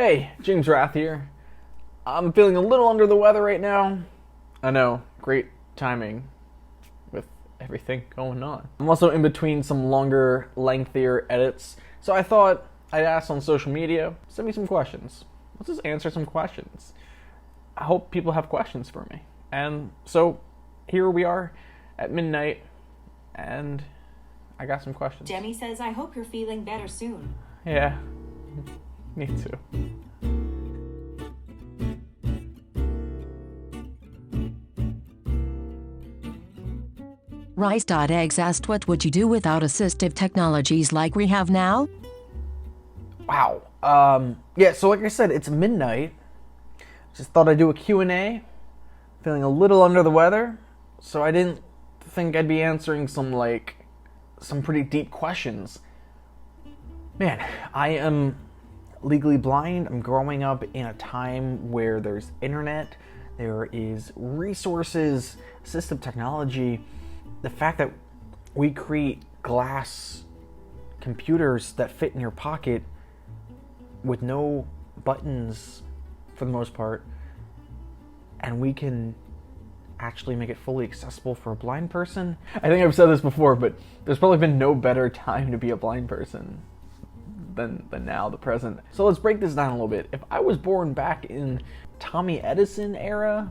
Hey, James Rath here. I'm feeling a little under the weather right now. I know, great timing with everything going on. I'm also in between some longer, lengthier edits, so I thought I'd ask on social media, send me some questions. Let's just answer some questions. I hope people have questions for me. And so here we are at midnight, and I got some questions. Demi says, I hope you're feeling better soon. Yeah, me too. Rice.eggs asked, what would you do without assistive technologies like we have now? Wow. Yeah, so like I said, it's midnight. Just thought I'd do a Q&A. Feeling a little under the weather, so I didn't think I'd be answering some pretty deep questions. Man, I am legally blind. I'm growing up in a time where there's internet, there is resources, assistive technology. The fact that we create glass computers that fit in your pocket with no buttons for the most part, and we can actually make it fully accessible for a blind person. I think I've said this before, but there's probably been no better time to be a blind person than now, the present. So let's break this down a little bit. If I was born back in Tommy Edison era,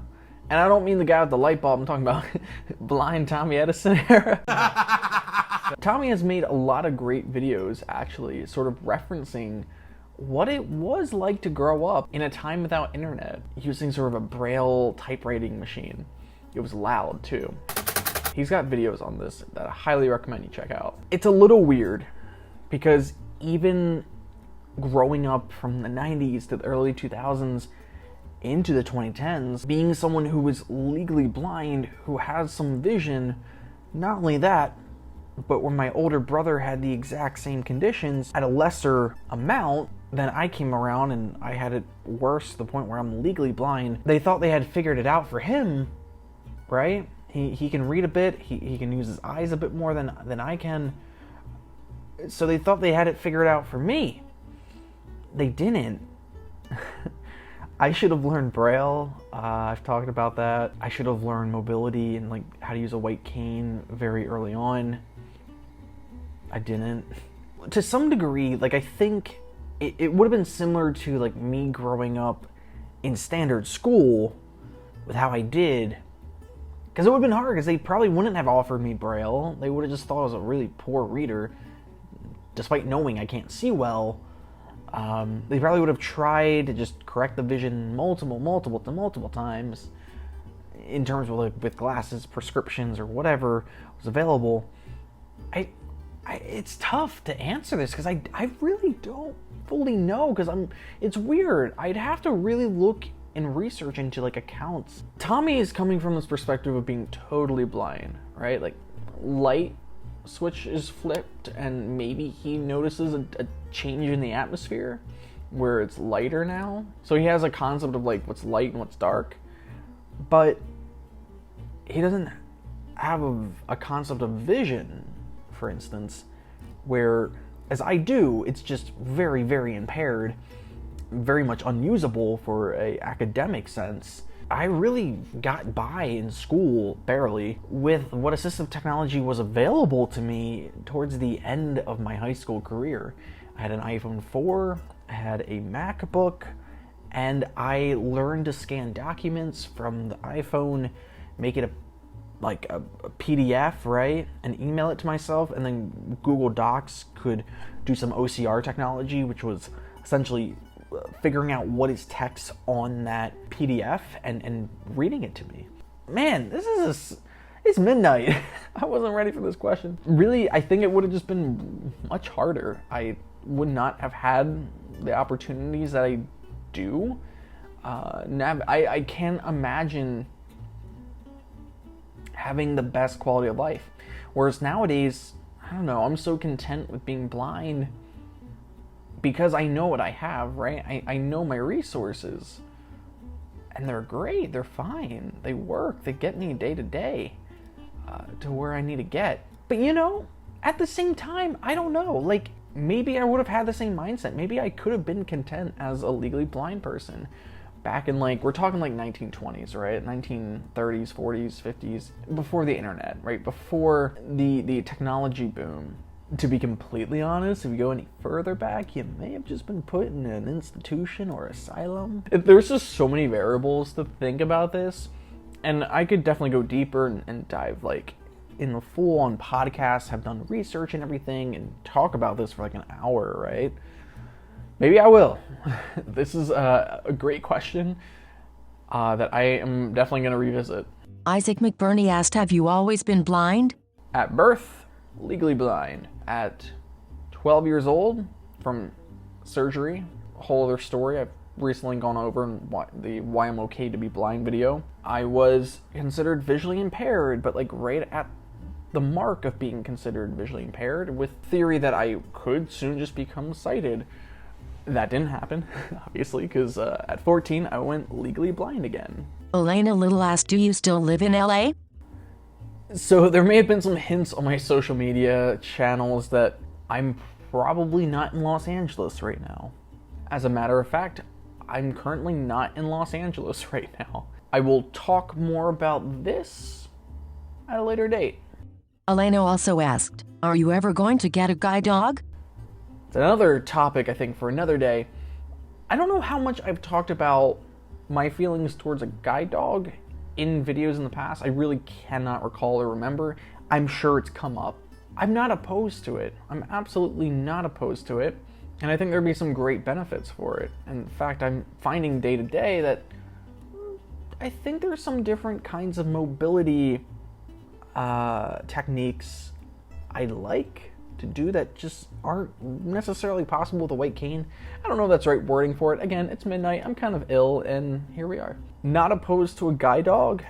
and I don't mean the guy with the light bulb, I'm talking about blind Tommy Edison era. Tommy has made a lot of great videos, actually, sort of referencing what it was like to grow up in a time without internet, using sort of a Braille typewriting machine. It was loud, too. He's got videos on this that I highly recommend you check out. It's a little weird, because even growing up from the 90s to the early 2000s, into the 2010s, being someone who was legally blind, who has some vision, not only that, but when my older brother had the exact same conditions at a lesser amount, then I came around and I had it worse to the point where I'm legally blind. They thought they had figured it out for him, right? He can read a bit, he can use his eyes a bit more than I can. So they thought they had it figured out for me. They didn't. I should have learned Braille. I've talked about that. I should have learned mobility and how to use a white cane very early on. I didn't. To some degree, I think it would have been similar to me growing up in standard school with how I did. Because it would have been hard, because they probably wouldn't have offered me Braille. They would have just thought I was a really poor reader, despite knowing I can't see well. They probably would have tried to just correct the vision multiple times in terms of with glasses, prescriptions, or whatever was available. It's tough to answer this because I really don't fully know, because it's weird. I'd have to really look and research into accounts. Tommy is coming from this perspective of being totally blind, right? Light switch is flipped and maybe he notices a change in the atmosphere where it's lighter now. So he has a concept of what's light and what's dark, but he doesn't have a concept of vision, for instance, where as I do, it's just very, very impaired, very much unusable for a academic sense. I really got by in school, barely, with what assistive technology was available to me towards the end of my high school career. I had an iPhone 4, I had a MacBook, and I learned to scan documents from the iPhone, make it a PDF, right, and email it to myself, and then Google Docs could do some OCR technology, which was essentially figuring out what is text on that PDF and reading it to me. Man, it's midnight. I wasn't ready for this question. Really, I think it would have just been much harder. I would not have had the opportunities that I do. I can't imagine having the best quality of life. Whereas nowadays, I don't know, I'm so content with being blind because I know what I have, right? I know my resources. And they're great, they're fine, they work, they get me day to day to where I need to get. But at the same time, I don't know, maybe I would have had the same mindset. Maybe I could have been content as a legally blind person back in, like, we're talking like 1920s, right? 1930s, 40s, 50s, before the internet, right? Before the technology boom. To be completely honest, if you go any further back, you may have just been put in an institution or asylum. There's just so many variables to think about this, and I could definitely go deeper and dive, like, in the full-on podcast, have done research and everything, and talk about this for like an hour, right? Maybe I will. This is a great question that I am definitely going to revisit. Isaac McBurney asked, have you always been blind? At birth, legally blind. At 12 years old, from surgery, a whole other story I've recently gone over in the Why I'm Okay to Be Blind video, I was considered visually impaired, but like right at the mark of being considered visually impaired, with theory that I could soon just become sighted. That didn't happen, obviously, because at 14, I went legally blind again. Elena Little asked, do you still live in LA? So there may have been some hints on my social media channels that I'm probably not in Los Angeles right now. As a matter of fact, I'm currently not in Los Angeles right now. I will talk more about this at a later date. Elena also asked, are you ever going to get a guide dog? It's another topic, I think, for another day. I don't know how much I've talked about my feelings towards a guide dog in videos in the past. I really cannot recall or remember. I'm sure it's come up. I'm not opposed to it. I'm absolutely not opposed to it. And I think there'd be some great benefits for it. In fact, I'm finding day to day that I think there's some different kinds of mobility techniques I'd like to do that just aren't necessarily possible with a white cane. I don't know if that's the right wording for it. Again, it's midnight, I'm kind of ill, and here we are. Not opposed to a guide dog,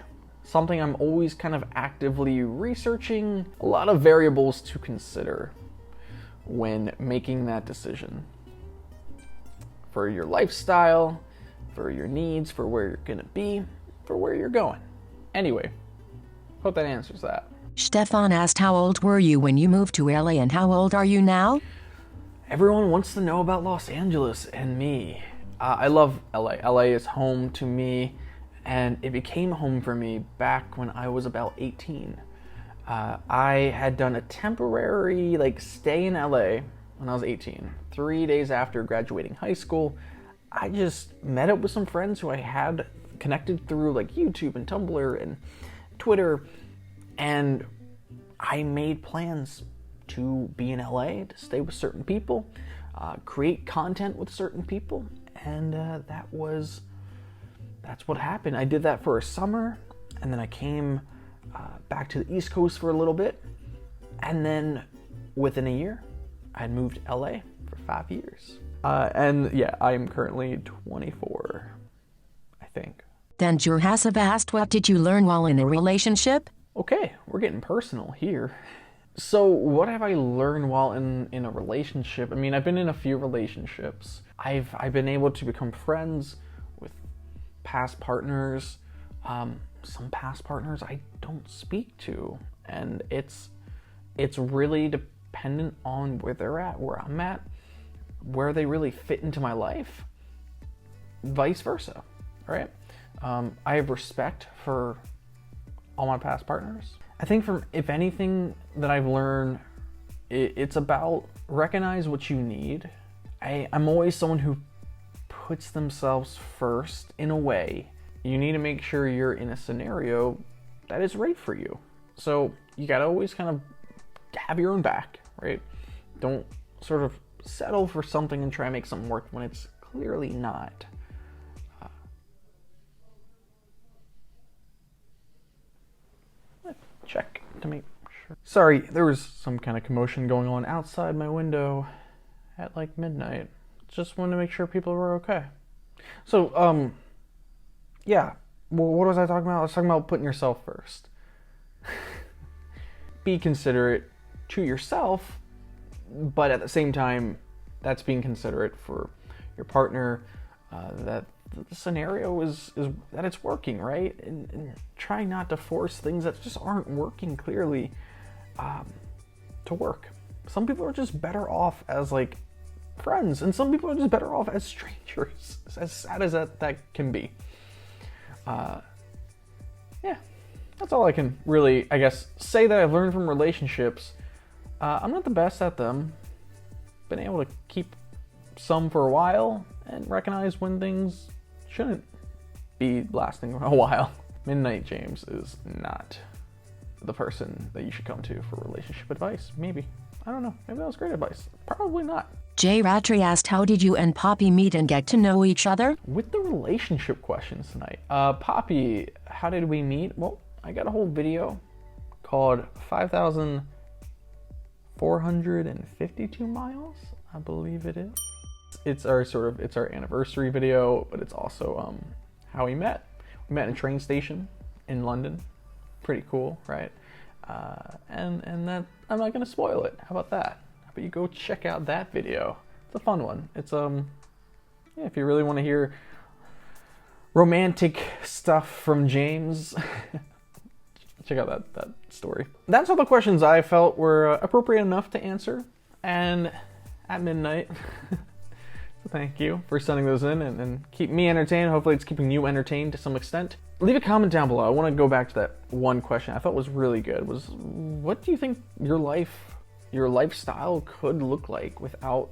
something I'm always kind of actively researching. A lot of variables to consider when making that decision. For your lifestyle, for your needs, for where you're gonna be, for where you're going. Anyway, hope that answers that. Stefan asked, how old were you when you moved to LA and how old are you now? Everyone wants to know about Los Angeles and me. I love LA. LA is home to me, and it became home for me back when I was about 18. I had done a temporary stay in LA when I was 18. 3 days after graduating high school, I just met up with some friends who I had connected through YouTube and Tumblr and Twitter, and I made plans to be in LA, to stay with certain people, create content with certain people, and that's what happened. I did that for a summer, and then I came back to the East Coast for a little bit, and then within a year, I had moved to LA for 5 years. And yeah, I am currently 24, I think. Then Jurhasov asked, what did you learn while in a relationship? Okay, we're getting personal here. So what have I learned while in a relationship? I mean, I've been in a few relationships. I've been able to become friends with past partners. Some past partners I don't speak to, and it's really dependent on where they're at, where I'm at, where they really fit into my life, vice versa, right? I have respect for all my past partners. I think if anything that I've learned, it's about recognize what you need. I'm always someone who puts themselves first in a way. You need to make sure you're in a scenario that is right for you. So you gotta always kind of have your own back, right? Don't sort of settle for something and try to make something work when it's clearly not. Check to make sure. Sorry, there was some kind of commotion going on outside my window at midnight. Just wanted to make sure people were okay. So, yeah. Well, what was I talking about? I was talking about putting yourself first. Be considerate to yourself, but at the same time, that's being considerate for your partner, that the scenario is that it's working, right? And try not to force things that just aren't working clearly to work. Some people are just better off as like friends, and some people are just better off as strangers, as sad as that can be. Yeah, that's all I can really, I guess, say that I've learned from relationships. I'm not the best at them. Been able to keep some for a while and recognize when things shouldn't be lasting a while. Midnight James is not the person that you should come to for relationship advice. Maybe. I don't know. Maybe that was great advice. Probably not. Jay Rattray asked, how did you and Poppy meet and get to know each other? With the relationship questions tonight. Poppy, how did we meet? Well, I got a whole video called 5,452 miles, I believe it is. It's our anniversary video, but it's also how we met. We met in a train station in London. Pretty cool, right? And that, I'm not gonna spoil it. How about that? How about you go check out that video? It's a fun one. It's yeah, if you really want to hear romantic stuff from James, check out that story. That's all the questions I felt were appropriate enough to answer, and at midnight. So thank you for sending those in and keep me entertained. Hopefully it's keeping you entertained to some extent. Leave a comment down below. I want to go back to that one question I thought was really good. Was what do you think your lifestyle could look like without,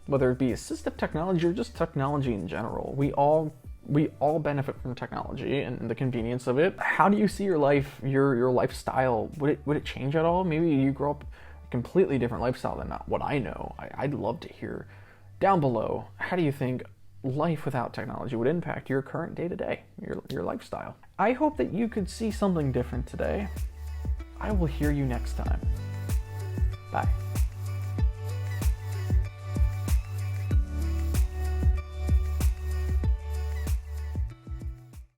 whether it be assistive technology or just technology in general? We all benefit from technology and the convenience of it. How do you see your life, your lifestyle? Would it change at all? Maybe you grow up a completely different lifestyle than what I know. I'd love to hear down below, how do you think life without technology would impact your current day-to-day, your lifestyle? I hope that you could see something different today. I will hear you next time. Bye.